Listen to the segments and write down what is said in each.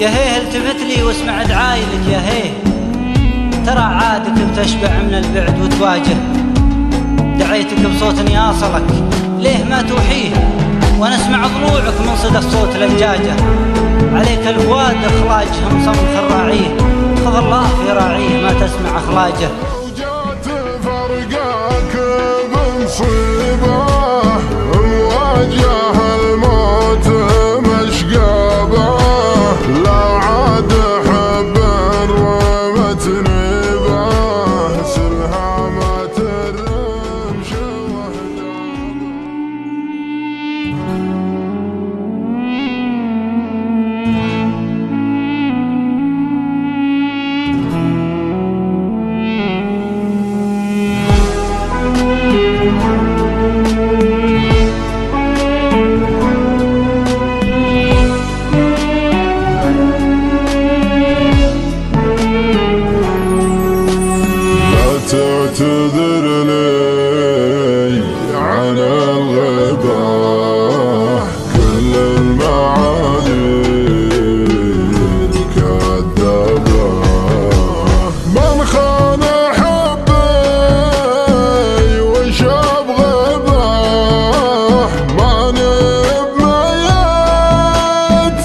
يا هيه التفت لي واسمع دعايلك يا هيه، ترى عادك بتشبع من البعد وتواجه. دعيتك بصوت ياصلك ليه ما توحيه، ونسمع ضلوعك من صدى صوت لجاجه. عليك الفؤاد اخلاجهم صمخ الراعيه، خذ الله في راعيه ما تسمع اخلاجه. وجات فرقاك بمصيبه مواجه الموت مشقابه، لا عاد حب رمتني به سلهامات الرمش تعتذر لي عن الغيبة، كل المعاني الكذابة. من خان حبي وشاب غيبه، ماني بميت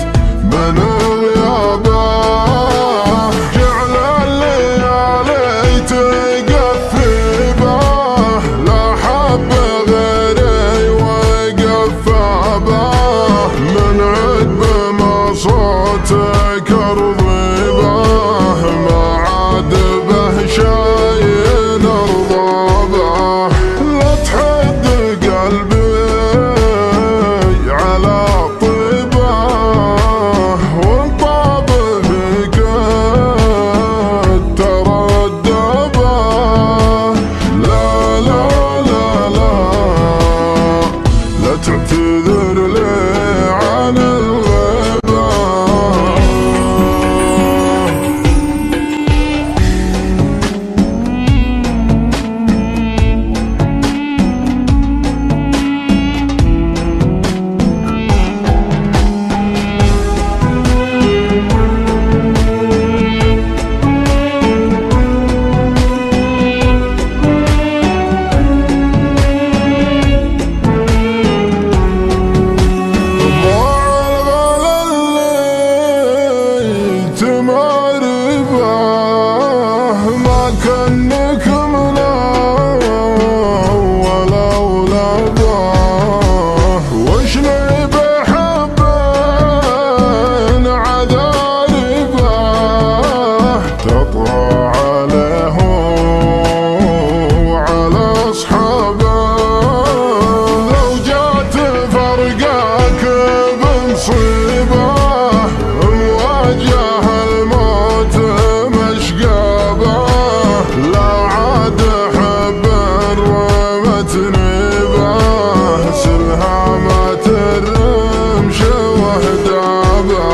من غيابه. جعل الليالي صوتك ارضيبه، ما عاد به شاين ارضابه. لا تحد قلبي على طيبه، وانطاب فيك تردبه. لا لا لا لا لا تعتذر لي عن كأنك منا ولا ولده. وشني بحبين عذاربه، تطغى عليه وعلى اصحابه. لو جات فرقاك بمصيبه مواجه الموت مشقابه، لا عاد حب رمتني به سلهامات الرمش وهدابه.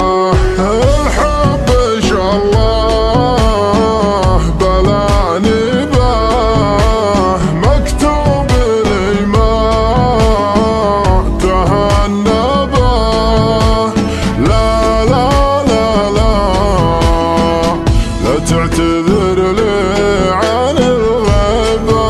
الحب شالله بلاني به، مكتوب لي ما تهنى به. لا لا لا لا لا تعتذر لي عن الغيبة.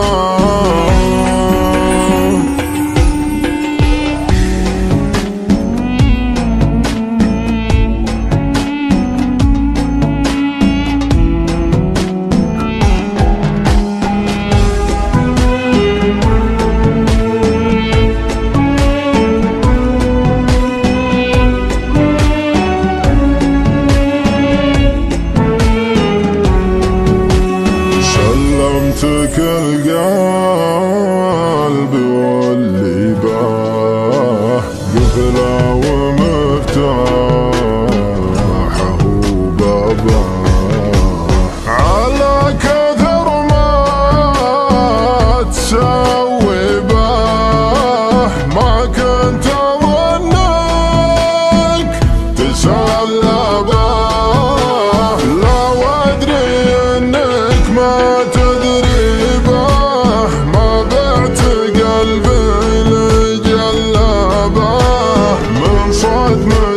سلمتك القلب واللي باه، قفله ومفتاحه وبابه. على كثر ما تسوي به، ما كنت اظنك تسلى به. لا وادري انك ما تدري به، ما بعت قلبي لجلابه من صدمه.